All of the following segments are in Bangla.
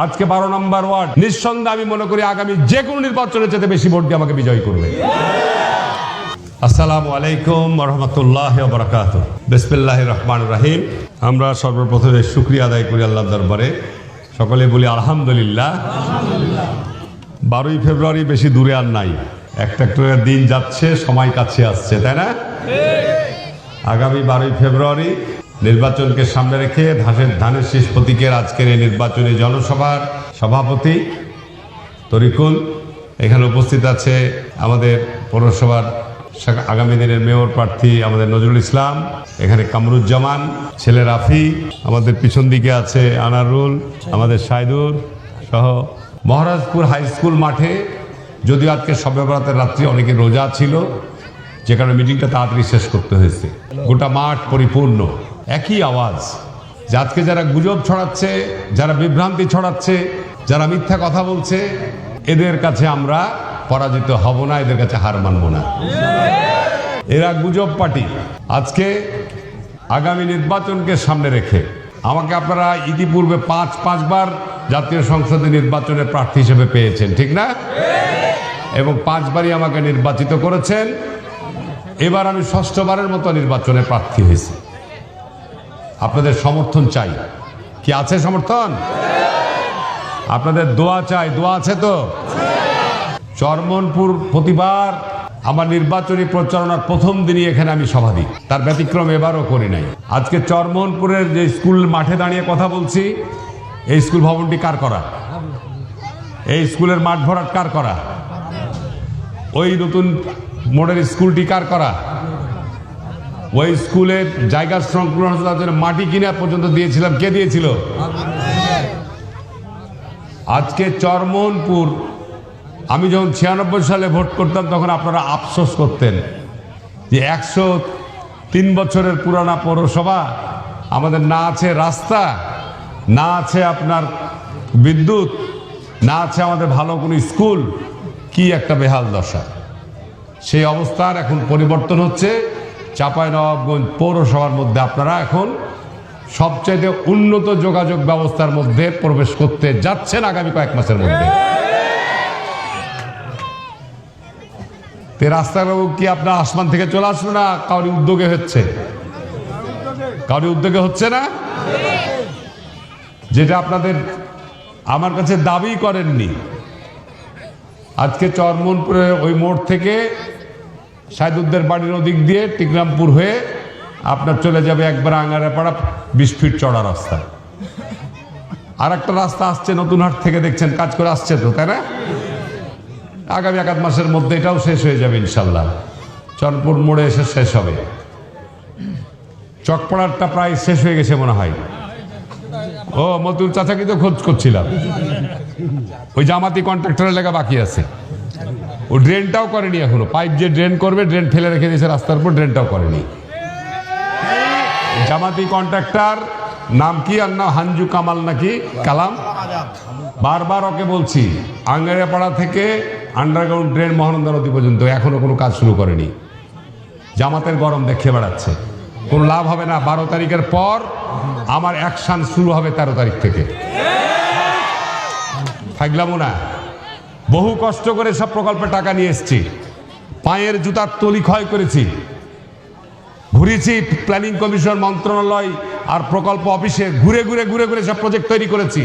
আজকে 12 নম্বর ওয়ার্ড নিঃসন্দেহে আমি মনে করি আগামী যে কোনো নির্বাচনের চেয়ে বেশি ভোট দিয়ে আমাকে বিজয়ী করবে। আসসালামু আলাইকুম ওয়া রাহমাতুল্লাহি ওয়া বারাকাতুহু। বিসমিল্লাহির রহমানির রহিম। আমরা সর্বপ্রথমে শুকরিয়া আদায় করি আল্লাহর দরবারে, সকলে বলি আলহামদুলিল্লাহ। 12ই ফেব্রুয়ারি বেশি দূরে আর নাই, একটা করে দিন যাচ্ছে, সময় কাছে আসছে, তাই না? আগামী 12ই ফেব্রুয়ারি নির্বাচনকে সামনে রেখে ধানের শীষ প্রতীকের আজকের এই নির্বাচনী জনসভার সভাপতি তরিকুল, এখানে উপস্থিত আছে আমাদের পৌরসভার আগামী দিনের মেয়র প্রার্থী আমাদের নজরুল ইসলাম, এখানে কামরুজ্জামান, ছেলে রাফি, আমাদের পিছন দিকে আছে আনারুল, আমাদের সাইদুর সহ মহারাজপুর হাই স্কুল মাঠে, যদিও আজকে শবে বরাতের রাত্রি অনেকে রোজা ছিল, যে কারণে মিটিংটা তাড়াতাড়ি শেষ করতে হয়েছে। গোটা মাঠ পরিপূর্ণ, একই আওয়াজ যে আজকে যারা গুজব ছড়াচ্ছে, যারা বিভ্রান্তি ছড়াচ্ছে, যারা মিথ্যা কথা বলছে, এদের কাছে আমরা পরাজিত হব না, এদের কাছে হার মানব না। এরা গুজব পার্টি। আজকে আগামী নির্বাচনকে সামনে রেখে আমাকে আপনারা ইতিপূর্বে পাঁচবার জাতীয় সংসদে নির্বাচনের প্রার্থী হিসেবে পেয়েছেন, ঠিক না? এবং 5বারই আমাকে নির্বাচিত করেছেন। এবার আমি 6ষ্ঠবারের মতো নির্বাচনে প্রার্থী হয়েছি। আপনাদের সমর্থন চাই। কি আছে সমর্থন? আপনাদের দোয়া চাই। দোয়া আছে তো? চরমনপুর প্রতিবার আমার নির্বাচনী প্রচারণার প্রথম দিনই এখানে আমি সভা দিই, তার ব্যতিক্রম এবারও করি নাই। আজকে চরমনপুরের যে স্কুল মাঠে দাঁড়িয়ে কথা বলছি, এই স্কুল ভবনটি কার করা? এই স্কুলের মাঠ ভরাট কার করা? ওই নতুন মডেল স্কুলটি কার করা? ওই স্কুলের জায়গা সংকুলন মাটি কিনা পর্যন্ত দিয়েছিলাম, কে দিয়েছিল? আজকে চরমনপুর, আমি যখন 96 সালে ভোট করতাম তখন আপনারা আফসোস করতেন যে 103 বছরের পুরানা পৌরসভা, আমাদের না আছে রাস্তা, না আছে আপনার বিদ্যুৎ, না আছে আমাদের ভালো কোনো স্কুল, কি একটা বেহাল দশা। সেই অবস্থার এখন পরিবর্তন হচ্ছে। চাঁপাইনবাবগঞ্জ পৌরসভার মধ্যে আপনারা এখন সবচাইতে উন্নত যোগাযোগ ব্যবস্থার মধ্যে প্রবেশ করতে যাচ্ছেন আগামী কয়েক মাসের মধ্যে। রাস্তাগুলো কি আপনার আসমান থেকে চলে আসলো না কাউরি উদ্যোগে হচ্ছে? কাউরি উদ্যোগে হচ্ছে না, যেটা আপনাদের আমার কাছে দাবি করেননি। আজকে চরমনপুরে ওই মোড় থেকে সাইদুদ্দের বাড়ির ওদিক দিয়ে টিকরামপুর হয়ে আপনার চলে যাবে একবার আঙ্গারাপাড়া 20 ফিট চড়া রাস্তা। আর একটা রাস্তা আসছে নতুনহাট থেকে, দেখছেন কাজ করে আসছে তো, তাই না? আগামী 1 মাসের মধ্যে এটাও শেষ হয়ে যাবে ইনশাল্লাহ। চরমপুর মোড়ে এসে শেষ হবে। চকপাড়ারটা প্রায় শেষ হয়ে গেছে মনে হয়। ও মতুল চাচা কিন্তু খোঁজ করছিলাম, ওই জামাতি কন্ট্রাক্টরের লেখা বাকি আছে। ও ড্রেনটাও করেনি এখনো, পাইপ যে ড্রেন করবে, ড্রেন ফেলে রেখে দিয়েছে রাস্তার উপর, ড্রেনটাও করেনি। জামাতি কন্ট্রাক্টর নাম কি? আর না হাঞ্জু কামাল নাকি কালাম। বারবার ওকে বলছি, আঙ্গারিয়াপাড়া থেকে আন্ডারগ্রাউন্ড ড্রেন মহানন্দা নদী পর্যন্ত এখনো কোনো কাজ শুরু করেনি। জামাতের গরম দেখে বেড়াচ্ছে, কোনো লাভ হবে না। 12 তারিখের পর আমার অ্যাকশন শুরু হবে 13 তারিখ থেকে। থাকলামও না, বহু কষ্ট করে সব প্রকল্পে টাকা নিয়ে এসেছি, পায়ের জুতার তলি ক্ষয় করেছি, ঘুরেছি প্ল্যানিং কমিশন, মন্ত্রণালয় আর প্রকল্প অফিসে ঘুরে ঘুরে ঘুরে ঘুরে সব প্রজেক্ট তৈরি করেছি।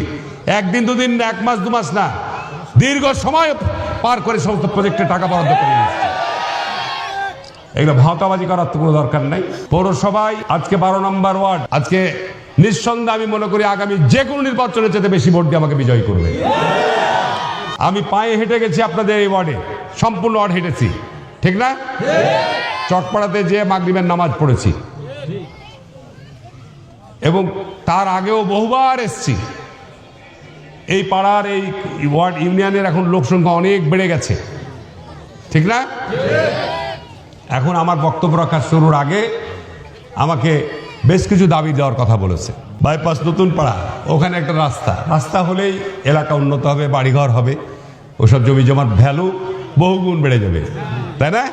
1 দিন 2 দিন, 1 মাস 2 মাস না, দীর্ঘ সময় পার করে সমস্ত প্রজেক্টে টাকা বরাদ্দ করে নিয়েছি। এগুলো ভাওতাবাজি করার তো কোনো দরকার নাই। পৌরসভায় আজকে 12 নম্বর ওয়ার্ড, আজকে নিঃসন্দেহে আমি মনে করি আগামী যে কোনো নির্বাচনের চেয়ে বেশি ভোট দিয়ে আমাকে বিজয়ী করবে। আমি পায়ে হেঁটে গেছি আপনাদের এই ওয়ার্ডে, সম্পূর্ণ ওয়ার্ড হেঁটেছি, ঠিক না? চকপাড়াতে যে মাগরিবের নামাজ পড়েছি, এবং তার আগেও বহুবার এসছি। এই পাড়ার এই ওয়ার্ড ইউনিয়নের এখন লোক সংখ্যা অনেক বেড়ে গেছে, ঠিক না? এখন আমার বক্তব্য রাখার শুরুর আগে আমাকে বেশ কিছু দাবি দেওয়ার কথা বলেছে। বাইপাস নতুন পাড়া, ওখানে একটা রাস্তা হলেই এলাকা উন্নত হবে, বাড়িঘর হবে, ওসব জমি জমার ভ্যালু বহুগুণ বেড়ে যাবে, তাই না?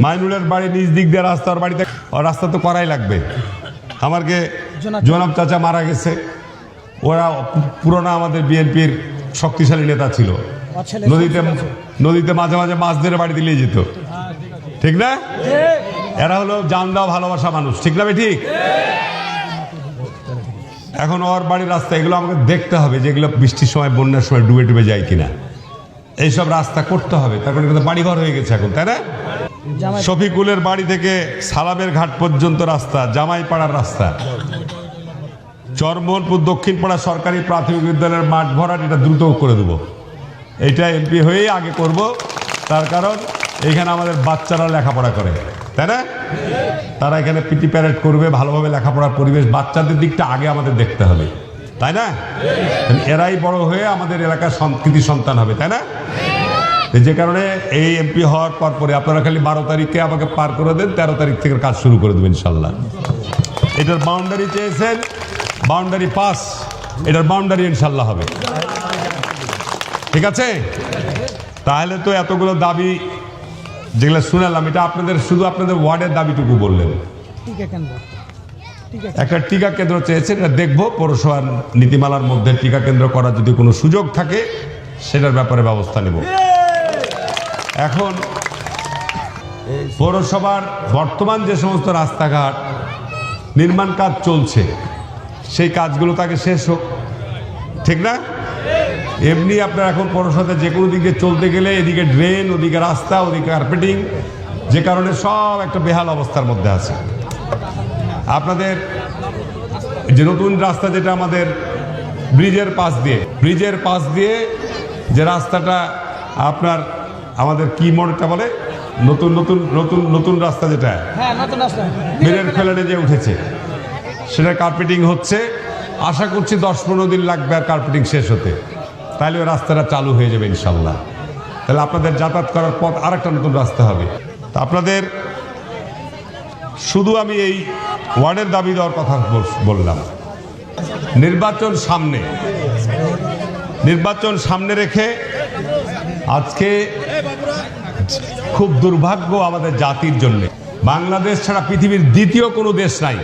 মাইনুলের বাড়ি নিজ দিক দিয়ে রাস্তা, ওর বাড়িতে রাস্তা তো করাই লাগবে। আমাকে জনাব চাচা মারা গেছে, ওরা পুরোনো আমাদের বিএনপির শক্তিশালী নেতা ছিল, নদীতে মাঝে মাঝে মাছ ধরে বাড়ি দিলেই যেত, ঠিক না? এরা হলো জান দাও ভালোবাসা মানুষ, ঠিক না? ঠিক। এখন ওর বাড়ির রাস্তা এগুলো আমাকে দেখতে হবে, যেগুলো বৃষ্টির সময় বন্যার সময় ডুবে ডুবে যায় কিনা, এইসব রাস্তা করতে হবে। তার কারণে কিন্তু বাড়িঘর হয়ে গেছে এখন, তাই না? শফিকুলের বাড়ি থেকে সালামের ঘাট পর্যন্ত রাস্তা, জামাইপাড়ার রাস্তা, চরমোহনপুর দক্ষিণপাড়া সরকারি প্রাথমিক বিদ্যালয়ের মাঠ ভরাট, এটা দ্রুত করে দেবো। এইটা এমপি হয়েই আগে করব, তার কারণ এইখানে আমাদের বাচ্চারা লেখাপড়া করে, তাই না? তারা এখানে পিটি প্যারেড করবে, ভালোভাবে লেখাপড়ার পরিবেশ, বাচ্চাদের দিকটা আগে আমাদের দেখতে হবে, তাই না? এরাই বড় হয়ে আমাদের এলাকার সংস্কৃতি সন্তান হবে, তাই না? যে কারণে এই এমপি হওয়ার পর পরে আপনারা খালি 12 তারিখে আমাকে পার করে দেন, 13 তারিখ থেকে কাজ শুরু করে দেবেন ইনশাল্লাহ। এটার বাউন্ডারি চেয়েছেন, বাউন্ডারি পাস, এটার বাউন্ডারি ইনশাল্লাহ হবে, ঠিক আছে? তাহলে তো এতগুলো দাবি যেগুলো শুনালাম, এটা আপনাদের শুধু আপনাদের ওয়ার্ডের দাবিটুকু বললেন। একটা টিকা কেন্দ্র চেয়েছেন, এটা দেখবো পৌরসভার নীতিমালার মধ্যে টিকা কেন্দ্র করার যদি কোনো সুযোগ থাকে সেটার ব্যাপারে ব্যবস্থা নেব। এখন পৌরসভার বর্তমান যে সমস্ত রাস্তাঘাট নির্মাণ কাজ চলছে, সেই কাজগুলো তাকে শেষ হোক, ঠিক না? এমনি আপনার এখন পৌরসভাতে যে কোনো দিকে চলতে গেলে এদিকে ড্রেন, ওদিকে রাস্তা, ওদিকে কার্পেটিং, যে কারণে সব একটা বেহাল অবস্থার মধ্যে আছে। আপনাদের যে নতুন রাস্তা যেটা আমাদের ব্রিজের পাশ দিয়ে যে রাস্তাটা আপনার আমাদের কি মোড়টা বলে, নতুন রাস্তা যেটা বীরের ফেলানে যে উঠেছে, সেটা কার্পেটিং হচ্ছে। আশা করছি 10-15 দিন লাগবে আর কার্পেটিং শেষ হতে, তাহলে ওই রাস্তাটা চালু হয়ে যাবে ইনশাল্লাহ। তাহলে আপনাদের যাতায়াত করার পথ আর একটা নতুন রাস্তা হবে। তা আপনাদের শুধু আমি এই ওয়ার্ডের দাবি দেওয়ার কথা বললাম। নির্বাচন সামনে রেখে আজকে খুব দুর্ভাগ্য আমাদের জাতির জন্য, বাংলাদেশ ছাড়া পৃথিবীর দ্বিতীয় কোনো দেশ নাই,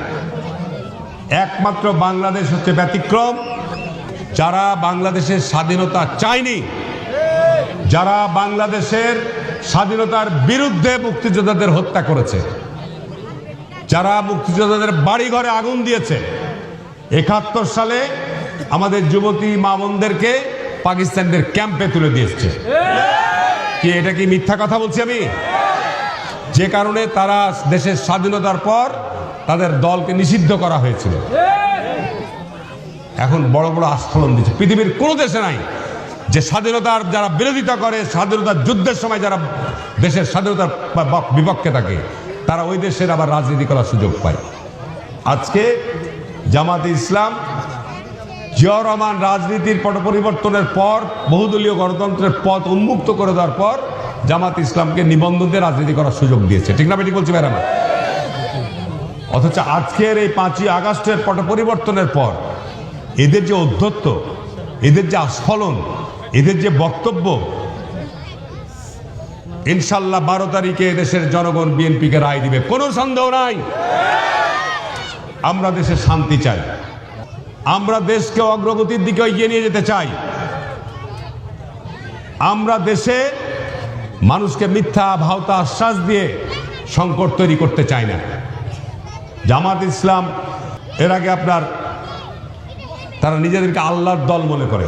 একমাত্র বাংলাদেশ হচ্ছে ব্যতিক্রম, যারা বাংলাদেশের স্বাধীনতা চায়নি, যারা বাংলাদেশের স্বাধীনতার বিরুদ্ধে মুক্তিযোদ্ধাদের হত্যা করেছে, যারা মুক্তিযোদ্ধাদের বাড়ি ঘরে আগুন দিয়েছে। 71 সালে আমাদের যুবতী মা বোনদেরকে পাকিস্তানদের ক্যাম্পে তুলে দিয়েছে। কি এটা কি মিথ্যা কথা বলছি আমি? যে কারণে তারা দেশের স্বাধীনতার পর তাদের দলকে নিষিদ্ধ করা হয়েছিল। এখন বড় বড় আস্ফলন দিচ্ছে। পৃথিবীর কোনো দেশে নাই যে স্বাধীনতার যারা বিরোধিতা করে, স্বাধীনতার যুদ্ধের সময় যারা দেশের স্বাধীনতার বিপক্ষে থাকে, তারা ওই দেশের আবার রাজনীতি করার সুযোগ পায়। আজকে জামাতে ইসলাম, জিয়াউর রহমান রাজনীতির পট পরিবর্তনের পর, বহুদলীয় গণতন্ত্রের পথ উন্মুক্ত করে দেওয়ার পর জামাতে ইসলামকে নিবন্ধনদের রাজনীতি করার সুযোগ দিয়েছে, ঠিক না বেটি বলছি ভাই আমার? অথচ আজকের এই 5ই আগস্টের পট পরিবর্তনের পর এদের যে ঔদ্ধত্য, এদের যে আস্ফলন, এদের যে বক্তব্য, ইনশাল্লাহ 12 তারিখে দেশের জনগণ বিএনপিকে রায় দিবে, কোনো সন্দেহ নাই। আমরা দেশে শান্তি চাই, আমরা দেশকে অগ্রগতির দিকে এগিয়ে নিয়ে যেতে চাই। আমরা দেশে মানুষকে মিথ্যা ভাওতা আশ্বাস দিয়ে সংকট তৈরি করতে চাই না। জামাত ইসলাম এর আগে আপনার তারা নিজেদেরকে আল্লাহর দল মনে করে,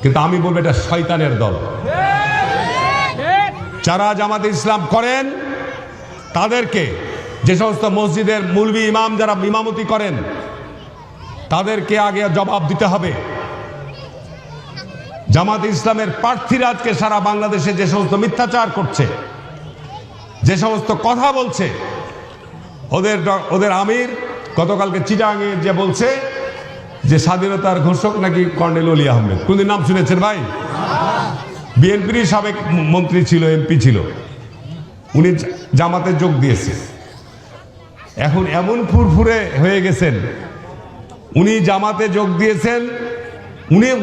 কিন্তু আমি বলবো এটা শয়তানের দল। যারা জামাত ইসলাম করেন তাদেরকে, যে সমস্ত মসজিদের মুলবি ইমাম যারা ইমামতি করেন, তাদেরকে আগে জবাব দিতে হবে। জামাত ইসলামের প্রার্থীরা আজকে সারা বাংলাদেশে যে সমস্ত মিথ্যাচার করছে, যে সমস্ত কথা বলছে, ওদের আমির গতকালকে চিটাঙে যে বলছে যে স্বাধীনতার ঘোষক নাকি কর্নেল অলি আহমেদ, কোনদিন নাম শুনেছেন ভাই? বিএনপির সাবেক মন্ত্রী ছিল, এমপি ছিল, উনি জামাতে যোগ দিয়েছে। এখন এমন ফুরফুরে হয়ে গেছেন, উনি জামাতে যোগ দিয়েছেন,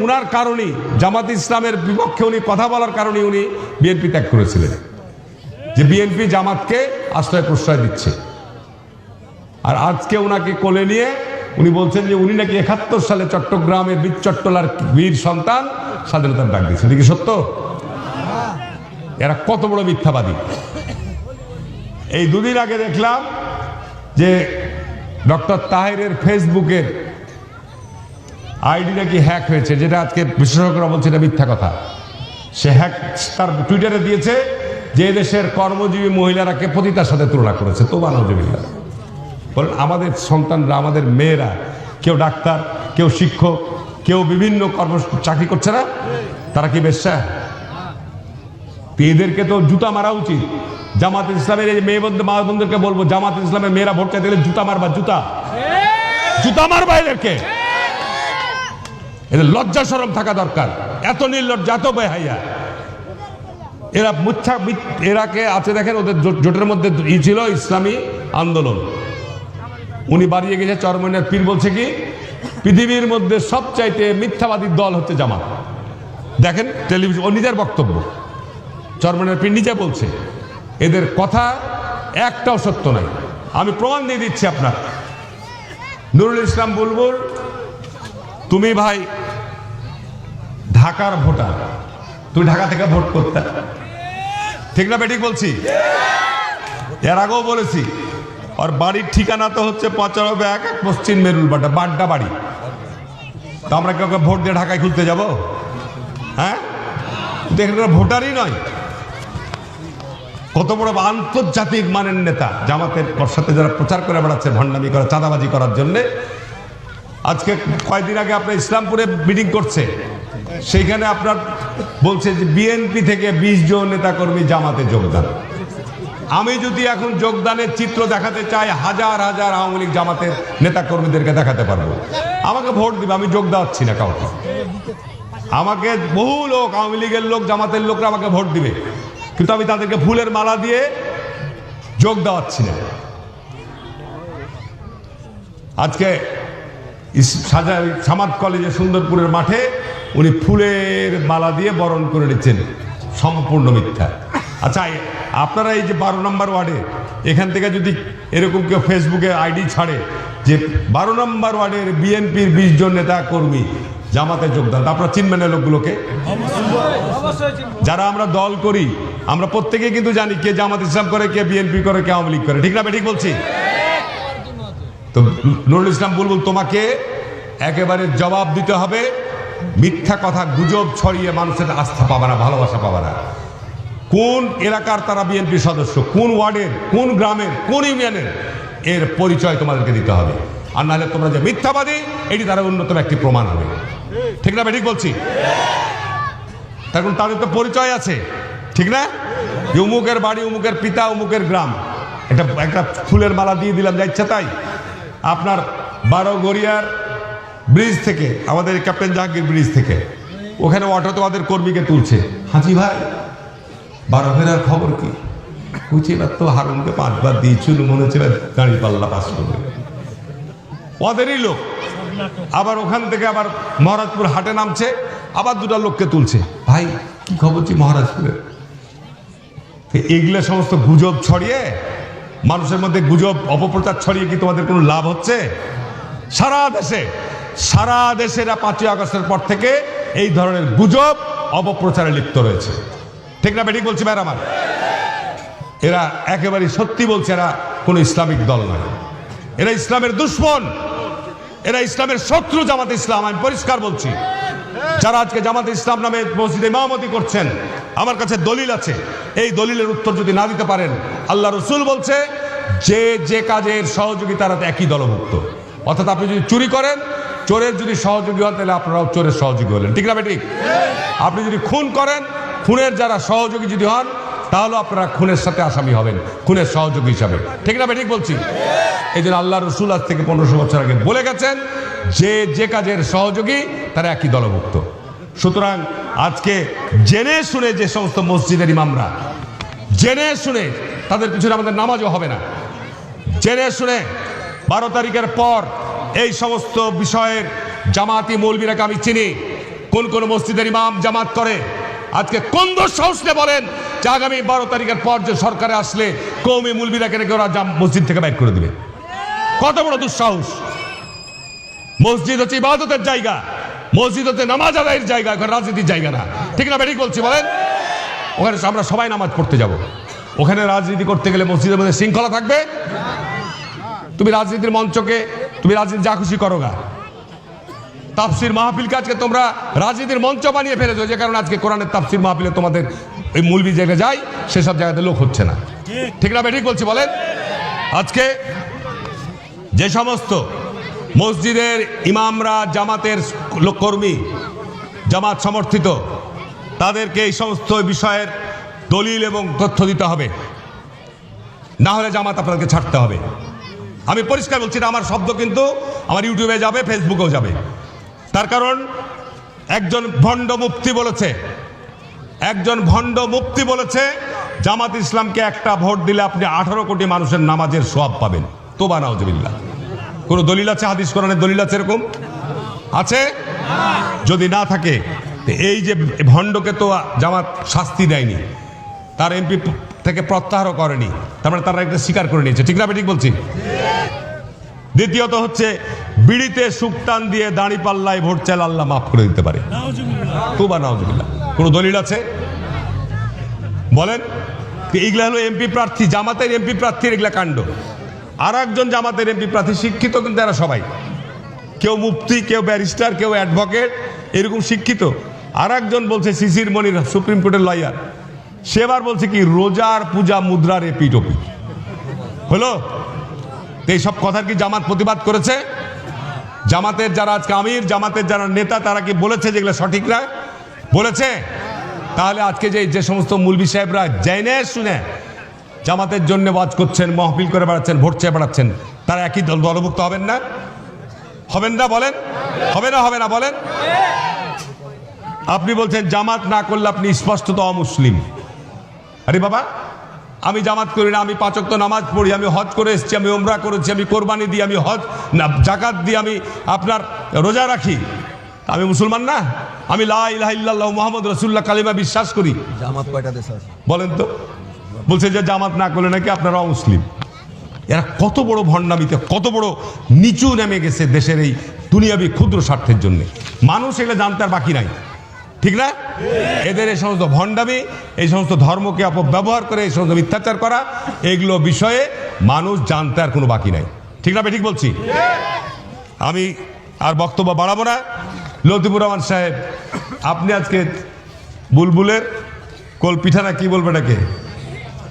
উনার কারণেই, জামাত ইসলামের বিপক্ষে উনি কথা বলার কারণে উনি বিএনপি ত্যাগ করেছিলেন, যে বিএনপি জামাতকে আশ্রয় প্রশ্রয় দিচ্ছে। আর আজকে ওনাকে কোলে নিয়ে উনি বলছেন যে উনি নাকি 71 সালে চট্টগ্রামের বীরচট্টলার বীর সন্তান স্বাধীনতার ডাক দিয়েছে। এটা কি সত্য? এরা কত বড় মিথ্যাবাদী! এই দুদিন আগে দেখলাম যে ডক্টর তাহেরের ফেসবুকের আইডি নাকি হ্যাক হয়েছে, যেটা আজকে বিশেষজ্ঞরা বলছে এটা মিথ্যা কথা। সে হ্যাক তার টুইটারে দিয়েছে যে দেশের কর্মজীবী মহিলারাকে পতিতার সাথে তুলনা করেছে। তো বানজিবিল্লাহ বলেন, আমাদের সন্তানরা, আমাদের মেয়েরা, কেউ ডাক্তার, কেউ শিক্ষক, কেউ বিভিন্ন চাকরি করছে না, তারা কি বেশ্যা? এদেরকে তো জুতা মারা উচিত। জামাত ইসলামের এই মেয়ে মা বোনদেরকে বলবো, জামাত ইসলামের মেয়েরা ভোট চাইতে গেলে জুতা মারবা, জুতা মারবা এদেরকে। এদের লজ্জা শরম থাকা দরকার। এত নির্লজ্জা, এত বেহাইয়া এরা। এরাকে আছে দেখেন, ওদের জোটের মধ্যে ছিল ইসলামী আন্দোলন। উনি বাড়িয়ে গেছে, চরমনের পীর বলছে কি পৃথিবীর মধ্যে সবচাইতে মিথ্যাবাদী দল হচ্ছে জামাত। দেখেন টেলিভিশন, ও নিজের বক্তব্য, চরমনের পীর নিজে বলছে এদের কথা একটাও সত্য নাই। আমি প্রমাণ দিয়ে দিচ্ছি আপনার। নুরুল ইসলাম বুলবুল, তুমি ভাই ঢাকার ভোটার, তুমি ঢাকা থেকে ভোট করতে, ঠিক না বেঠিক বলছি? এর আগেও বলেছি, আর বাড়ির ঠিকানা তো হচ্ছে 95 পশ্চিম মেরুলবাড্ডা, বাড্ডা বাড়ি। তো আমরা কেউ ভোট দিয়ে ঢাকায় খুলতে যাব? হ্যাঁ, দেখলে ভোটারই নয়। কত বড় আন্তর্জাতিক মানের নেতা, জামাতের সাথে যারা প্রচার করে বেড়াচ্ছে ভণ্ডামি করা, চাঁদাবাজি করার জন্য। আজকে কয়েকদিন আগে আপনার ইসলামপুরে মিটিং করছে, সেইখানে আপনার বলছে যে বিএনপি থেকে 20 জন নেতাকর্মী জামাতে যোগদান। আমি যদি এখন যোগদানের চিত্র দেখাতে চাই, হাজার হাজার আওয়ামী লীগ জামাতের নেতাকর্মীদেরকে দেখাতে পারবো। আমাকে ভোট দিবে, আমি যোগ দেওয়াচ্ছি না কাউকে। আমাকে বহু লোক, আওয়ামী লীগের লোক, জামাতের লোকরা আমাকে ভোট দিবে, কিন্তু আমি তাদেরকে ফুলের মালা দিয়ে যোগ দেওয়াচ্ছি না। আজকে সামাদ কলেজে সুন্দরপুরের মাঠে উনি ফুলের মালা দিয়ে বরণ করে নিচ্ছেন, সম্পূর্ণ মিথ্যা। আচ্ছা, আপনারা এই যে 12 নম্বর ওয়ার্ডে, এখান থেকে যদি এরকম কেউ ফেসবুকে আইডি ছাড়ে যে 12 নম্বর ওয়ার্ডের বিএনপির 20 জন নেতা কর্মী জামাতে যোগদান, আপনারা চিনবেন না লোকগুলোকে? যারা আমরা দল করি, আমরা প্রত্যেকে কিন্তু জানি কে জামাত ইসলাম করে, কে বিএনপি করে, কে আওয়ামী লীগ করে, ঠিক না ঠিক বলছি? তো নুরুল ইসলাম বুলবুল, তোমাকে একেবারে জবাব দিতে হবে। মিথ্যা কথা, গুজব ছড়িয়ে মানুষের আস্থা পাবে না, ভালোবাসা পাবে না। কোন এলাকার তারা বিএনপি সদস্য, কোন ওয়ার্ডের, কোন গ্রামের, কোন ইউনিয়নের, এর পরিচয় তোমাদেরকে দিতে হবে। আর নাহলে তোমরা যে মিথ্যাবাদী, এটি তারা অন্যতম একটি প্রমাণ হবে, ঠিক না ঠিক বলছি? তখন তাদের তো পরিচয় আছে, ঠিক না? যে উমুকের বাড়ি, উমুকের পিতা, উমুকের গ্রাম। একটা ফুলের মালা দিয়ে দিলাম, যা ইচ্ছা তাই। আপনার 12 গড়িয়ার ব্রিজ থেকে, আমাদের ক্যাপ্টেন জাহাঙ্গীর ব্রিজ থেকে, ওখানে অটো তোমাদের কর্মীকে তুলছে। হাজি ভাই 12 ফেরার খবর কি? কুচি এবার তো হারুনকে 5 বার দিয়েছিল, মনে হচ্ছে গাড়ি পাল্লা পাস করবে, ওদেরই লোক। আবার ওখান থেকে আবার মহারাজপুর হাটে নামছে, আবার 2টা লোককে তুলছে। ভাই কি খবর ছিল মহারাজপুরের? এগুলো সমস্ত গুজব ছড়িয়ে, মানুষের মধ্যে গুজব অপপ্রচার ছড়িয়ে কি তোমাদের কোনো লাভ হচ্ছে? সারা দেশে 5ই আগস্টের পর থেকে এই ধরনের গুজব অপপ্রচারে লিপ্ত রয়েছে, ঠিক না ঠিক বলছি ভাইরা আমার? এরা একেবারে সত্যি বলছে, এরা কোনো ইসলামিক দল নয়, এরা ইসলামের দুশমন, এরা ইসলামের শত্রু জামাত ইসলাম। আমি পরিষ্কার বলছি, যারা আজকে জামাত ইসলাম নামে মসজিদে ইমামতি করছেন, আমার কাছে দলিল আছে। এই দলিলের উত্তর যদি না দিতে পারেন, আল্লাহ রসুল বলছে যে কাজের সহযোগী তারা একই দলভুক্ত। অর্থাৎ আপনি যদি চুরি করেন, চোরের যদি সহযোগী হন, তাহলে আপনারাও চোরের সহযোগী হলেন, ঠিক না ঠিক? আপনি যদি খুন করেন, খুনের যারা সহযোগী যদি হন, তাহলে আপনারা খুনের সাথে আসামি হবেন, খুনের সহযোগী হিসাবে, ঠিক না ঠিক বলছি? এই জন্য আল্লাহ রসুল আজ থেকে 1500 বছর আগে বলে গেছেন যে কাজের সহযোগী তারা একই দলভুক্ত। সুতরাং আজকে জেনে শুনে যে সমস্ত মসজিদের ইমামরা জেনে শুনে, তাদের পিছনে আমাদের নামাজও হবে না, জেনে শুনে 12 তারিখের পর এই সমস্ত বিষয়ের জামাতি মৌলবীরাকে আমি চিনি, কোন কোন মসজিদের ইমাম জামাত করে। আজকে কোন দুঃসাহসে বলেন যে আগামী 12 তারিখের পর যে সরকারে আসলে কওমি মৌলবীরাকে রেখে ওরা মসজিদ থেকে বাইর করে দিবে? কত বড় দুঃসাহস! মসজিদ হচ্ছে ইবাদতের জায়গা, মসজিদ হচ্ছে নামাজ আদায়ের জায়গা, ওখানে রাজনীতির জায়গা না। ঠিক না বেঠিক বলছি বলেন? ওখানে আমরা সবাই নামাজ পড়তে যাব, ওখানে রাজনীতি করতে গেলে মসজিদের মধ্যে শৃঙ্খলা থাকবে? তুমি রাজনীতির মঞ্চকে তুমি রাজনীতি যা খুশি করো গা, তাফসির মাহফিলকে আজকে তোমরা রাজনীতির মঞ্চ বানিয়ে ফেলেছো, যে কারণে আজকে কোরআনের তাফসির মাহফিলে তোমাদের এই মৌলবি জায়গায় যায়, সেসব জায়গাতে লোক হচ্ছে না। ঠিক না বেঠিক বলছি বলেন? আজকে যে সমস্ত মসজিদের ইমামরা জামাতের কর্মী, জামাত সমর্থিত, তাদেরকে এই সমস্ত বিষয়ের দলিল এবং তথ্য দিতে হবে, না হলে জামাত আপনাদেরকে ছাড়তে হবে। আমি পরিষ্কার বলছি না, আমার শব্দ কিন্তু আমার ইউটিউবে যাবে, ফেসবুকেও যাবে। তার কারণ একজন ভণ্ড মুফতি বলেছে জামাত ইসলামকে একটা ভোট দিলে আপনি 18 কোটি মানুষের নামাজের সওয়াব পাবেন। তোবা নাউজুবিল্লাহ। কোনো দলিল আছে? হাদিস কোরআনের দলিল আছে এরকম? আছে? যদি না থাকে, এই যে ভণ্ডকে তো জামাত শাস্তি দেয়নি, তার এমপি থেকে প্রত্যাহারও করেনি, তার মানে তারা একটা স্বীকার করে নিয়েছে। ঠিক না বেঠিক বলছি? দ্বিতীয়ত হচ্ছে বিড়িতে সুকটান দিয়ে দাঁড়িপাল্লায় ভোট চাইলে আল্লাহ মাফ করে দিতে পারে। তোবা নাউজুবিল্লাহ। কোনো দলিল আছে বলেন? এগুলা হলো এমপি প্রার্থী, জামাতের এমপি প্রার্থীর এগুলা কাণ্ড। আর একজন জামাতের এমপি প্রার্থী শিক্ষিত, কিন্তু এরা সবাই, কেউ মুফতি, কেউ ব্যারিস্টার, কেউ অ্যাডভোকেট, এরকম শিক্ষিত। আর একজন বলছে শিশির মনির, সুপ্রিম কোর্টের লয়ার, সেবার বলছে কি রোজার পূজা মুদ্রার এপিটপি হলো। এইসব কথার কি জামাত প্রতিবাদ করেছে? জামাতের যারা আজকে আমির, জামাতের যারা নেতা, তারা কি বলেছে যেগুলো সঠিক না? বলেছে? তাহলে আজকে যে সমস্ত মৌলবি সাহেবরা জেনে শুনে জামাতের জন্য ওয়াজ করছেন, মাহফিল করে বেড়াচ্ছেন, ভোট চেয়ে বেড়াচ্ছেন, তারা একই দলভুক্ত হবেন না? হবেন না বলেন? হবে না বলেন? আপনি বলছেন জামাত না করলে আপনি স্পষ্টত অমুসলিম। আরে বাবা, আমি জামাত করি না, আমি 5 ওয়াক্ত নামাজ পড়ি, আমি হজ করে এসেছি, আমি উমরা করেছি, আমি কোরবানি দিই, আমি হজ না জাকাত দিই, আমি আপনার রোজা রাখি, আমি মুসলমান না? আমি লা ইলাহা ইল্লাল্লাহু মুহাম্মদ রাসূলুল্লাহ কালিমা বিশ্বাস করি। জামাত কয়টা দেশ আছে বলেন তো? বলছে যে জামাত না করলে নাকি আপনারা অমুসলিম। এরা কত বড় ভণ্ডামিতে, কত বড় নিচু নেমে গেছে দেশের এই দুনিয়াবি ক্ষুদ্র স্বার্থের জন্য। মানুষ এগুলো জানতে আর বাকি নাই। ঠিক না? এদের এই সমস্ত ভণ্ডামি, এই সমস্ত ধর্মকে অপব্যবহার করে এই সমস্ত মিথ্যাচার করা, এগুলো বিষয়ে মানুষ জানতে আর কোনো বাকি নাই। ঠিক না? ঠিক বলছি? আমি আর বক্তব্য বাড়াবো না। লতিফুর রহমান সাহেব, আপনি আজকে বুলবুলের কলপিঠা না কি বলবে এটাকে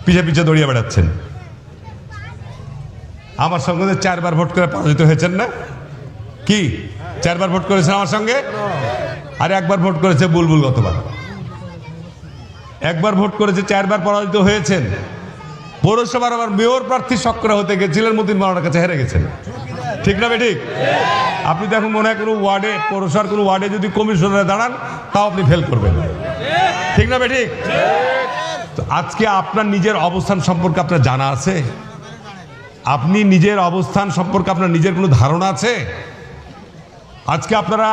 পিছে পিছে দৌড়িয়ে বেড়াচ্ছেন। আমার সঙ্গে 4 বার ভোট করে পরাজিত হয়েছেন না? কি 4 বার ভোট করেছেন আমার সঙ্গে? আর 1 বার ভোট করেছে বুলবুল গতবার। 1 বার ভোট করেছে, 4 বার পরাজিত হয়েছেন। পৌরসভার আবার মেয়র প্রার্থী সক্রিয় হতে গেছিলেন, মতিন মাওলানার কাছে হেরে গেছেন। ঠিক না বেঠিক? আপনি তো এখন মনে হয় কোনো ওয়ার্ডে, পৌরসভার কোনো ওয়ার্ডে যদি কমিশনারে দাঁড়ান, তাও আপনি ফেল করবেন। ঠিক না বেঠিক? তো আজকে আপনার নিজের অবস্থান সম্পর্কে আপনার জানা আছে? আপনি নিজের অবস্থান সম্পর্কে আপনার নিজের কোনো ধারণা আছে? আজকে আপনারা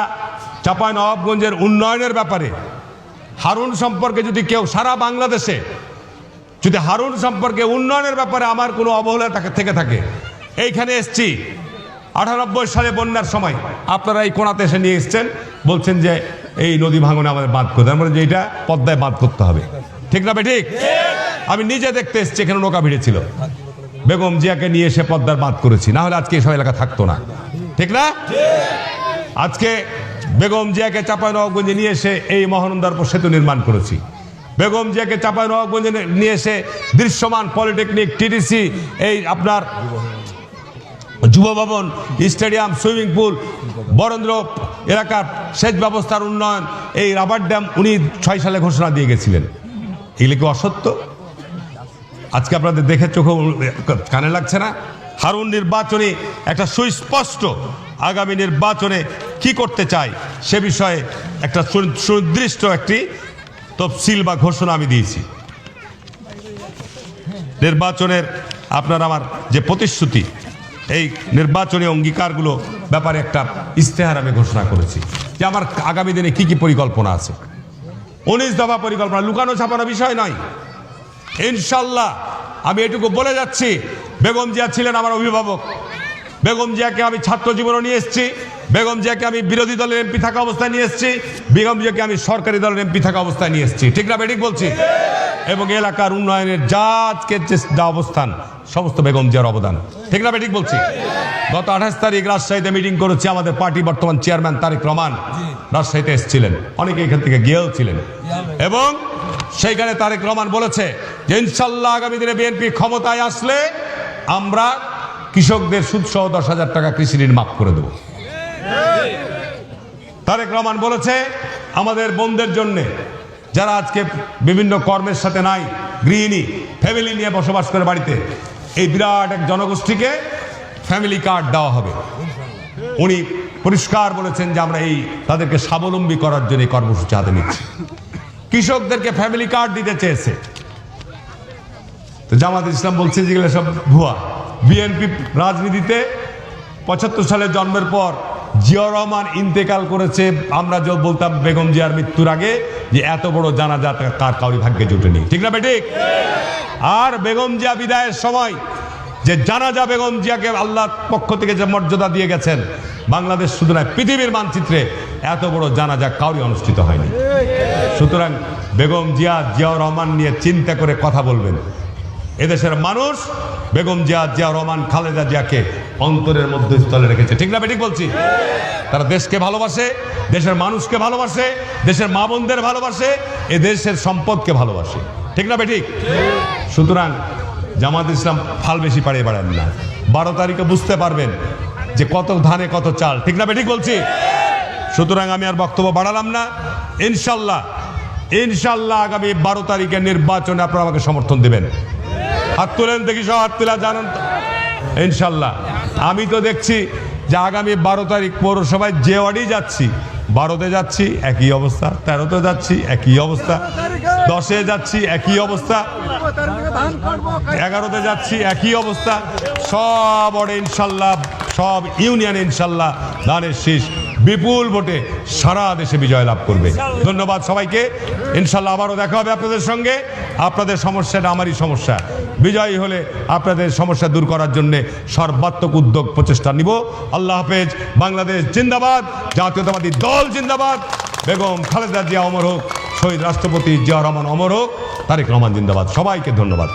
চাঁপাইনবাবগঞ্জের উন্নয়নের ব্যাপারে হারুন সম্পর্কে যদি কেউ সারা বাংলাদেশে যদি হারুন সম্পর্কে উন্নয়নের ব্যাপারে আমার কোনো অবহেলা থেকে থাকে, এইখানে এসছি 98 সালে বন্যার সময় আপনারা এই কোণাতে এসে নিয়ে এসছেন, বলছেন যে এই নদী ভাঙনে আমাদের বাঁধ করতে, তার মানে যে এটা পদ্মায় বাঁধ করতে হবে। ঠিক না বেঠিক? আমি নিজে দেখতে এসছি, এখানে নৌকা ভিড়ে ছিল, বেগম জিয়াকে নিয়ে এসে পদ্মার বাঁধ করেছি, না হলে আজকে এসব এলাকা থাকতো না। ঠিক না? আজকে বেগম জিয়াকে চাঁপাইনবাবগঞ্জে নিয়ে এসে এই মহানন্দার সেতু নির্মাণ করেছি। বেগম জিয়াকে চাঁপাইনবাবগঞ্জে নিয়ে এসে দৃশ্যমান পলিটেকনিক, টিটিসি, এই আপনার যুব ভবন, স্টেডিয়াম, সুইমিং পুল, বরেন্দ্র এলাকার সেচ ব্যবস্থার উন্নয়ন, এই রাবার ড্যাম উনি 6 সালে ঘোষণা দিয়ে গেছিলেন। এগুলো কি অসত্য? আজকে আপনাদের দেখে চোখে কানে লাগছে না? হারুন নির্বাচনী একটা সুস্পষ্ট আগামী নির্বাচনে কি করতে চায় সে বিষয়ে একটা সুনির্দিষ্ট একটি তফসিল বা ঘোষণা আমি দিয়েছি। নির্বাচনের আপনার আমার যে প্রতিশ্রুতি, এই নির্বাচনী অঙ্গীকারগুলো ব্যাপারে একটা ইশতেহার আমি ঘোষণা করেছি যে আমার আগামী দিনে কি কি পরিকল্পনা আছে। 19 দফা পরিকল্পনা, লুকানো ছাপানো বিষয় নয়। ইনশাল্লাহ আমি এটুকু বলে যাচ্ছি, বেগম জিয়া ছিলেন আমার অভিভাবক, বেগম জিয়াকে আমি ছাত্র জীবনে নিয়ে এসেছি, বেগম জিয়াকে আমি বিরোধী দলের এমপি থাকা অবস্থায় নিয়ে এসেছি, বেগম জিয়াকে আমি সরকারি দলের এমপি থাকা অবস্থায় নিয়ে এসেছি, ঠিক না ঠিক বলছি? এবং এলাকার উন্নয়নের যা আজকের যে অবস্থান সমস্ত বেগম জিয়ার অবদান, ঠিক না ঠিক বলছি? গত 28 তারিখ রাজশাহীতে মিটিং করেছি, আমাদের পার্টি বর্তমান চেয়ারম্যান তারেক রহমান রাজশাহীতে এসেছিলেন, অনেকে এখান থেকে গিয়েও ছিলেন, এবং সেইখানে তারেক রহমান বলেছে যে ইনশাল্লাহ আগামী দিনে বিএনপি ক্ষমতায় আসলে আমরা কৃষকদের সুদসহ 10,000 টাকা কৃষি ঋণ মাফ করে দেব। তারেক রহমান বলেছে আমাদের বোনদের জন্য যারা আজকে বিভিন্ন কর্মের সাথে নাই, গৃহিণী ফ্যামিলি নিয়ে বসবাস করে বাড়িতে, এই বিরাট এক জনগোষ্ঠীকে ফ্যামিলি কার্ড দেওয়া হবে। উনি পরিষ্কার বলেছেন যে আমরা তাদেরকে স্বাবলম্বী করার জন্য এই কর্মসূচি হাতে নিচ্ছি। কৃষকদেরকে ফ্যামিলি কার্ড দিতে চেয়েছে, তো জামাত ইসলাম বলছে যেগুলো সব ভুয়া। বিএনপি রাজনীতিতে 75 সালে জন্মের পর জিয়া রহমান ইন্তেকাল করেছে, আমরা যে বলতাম বেগম জিয়ার মৃত্যুর আগে যে এত বড় জানাজা কাউরি ভাগ্যে জুটেনি, ঠিক না বেঠিক? আর বেগম জিয়া বিদায়ের সময় যে জানাজা বেগম জিয়াকে আল্লাহর পক্ষ থেকে যে মর্যাদা দিয়ে গেছেন, বাংলাদেশ শুধু নয় পৃথিবীর মানচিত্রে এত বড় জানাজা কাউরি অনুষ্ঠিত হয়নি। সুতরাং বেগম জিয়াউর রহমান নিয়ে চিন্তা করে কথা বলবেন। এদেশের মানুষ বেগম জিয়া রহমান, খালেদা জিয়াকে অন্তরের মধ্যস্থলে রেখেছে, ঠিক না ঠিক বলছি? তারা দেশকে ভালোবাসে, দেশের মানুষকে ভালোবাসে, দেশের মা বোনদের ভালোবাসে, এ দেশের সম্পদকে ভালোবাসে, ঠিক না ঠিক? সুতরাং জামাত ইসলাম ফাল বেশি পাড়িয়ে বাড়ান না। 12 তারিখে বুঝতে পারবেন যে কত ধানে কত চাল, ঠিক না ঠিক বলছি? সুতরাং আমি আর বক্তব্য বাড়ালাম না। ইনশাল্লাহ আগামী 12 তারিখের নির্বাচনে আপনারা আমাকে সমর্থন দেবেন। হাত তুলেন দেখি, সব হাত তোলা জানান। ইনশাল্লাহ আমি তো দেখছি যে আগামী 12 তারিখ পৌরসভায় যে ওয়ার্ডেই যাচ্ছি, 12তে যাচ্ছি একই অবস্থা, 13তে যাচ্ছি একই অবস্থা, 10-এ যাচ্ছি একই অবস্থা, 11তে যাচ্ছি একই অবস্থা, সব ওয়ার্ডে ইনশাল্লাহ, সব ইউনিয়নে ইনশাল্লাহ ধানের শীষ বিপুল ভোটে সারা দেশে বিজয় লাভ করবে। ধন্যবাদ সবাইকে। ইনশাল্লাহ আবারও দেখা হবে আপনাদের সঙ্গে। আপনাদের সমস্যাটা আমারই সমস্যা, বিজয়ী হলে আপনাদের সমস্যা দূর করার জন্য সর্বাত্মক উদ্যোগ প্রচেষ্টা নিব। আল্লাহ হাফেজ। বাংলাদেশ জিন্দাবাদ, জাতীয়তাবাদী দল জিন্দাবাদ, বেগম খালেদা জিয়া অমর হোক, শহীদ রাষ্ট্রপতি জিয়া রহমান অমর হোক, তারেক রহমান জিন্দাবাদ। সবাইকে ধন্যবাদ।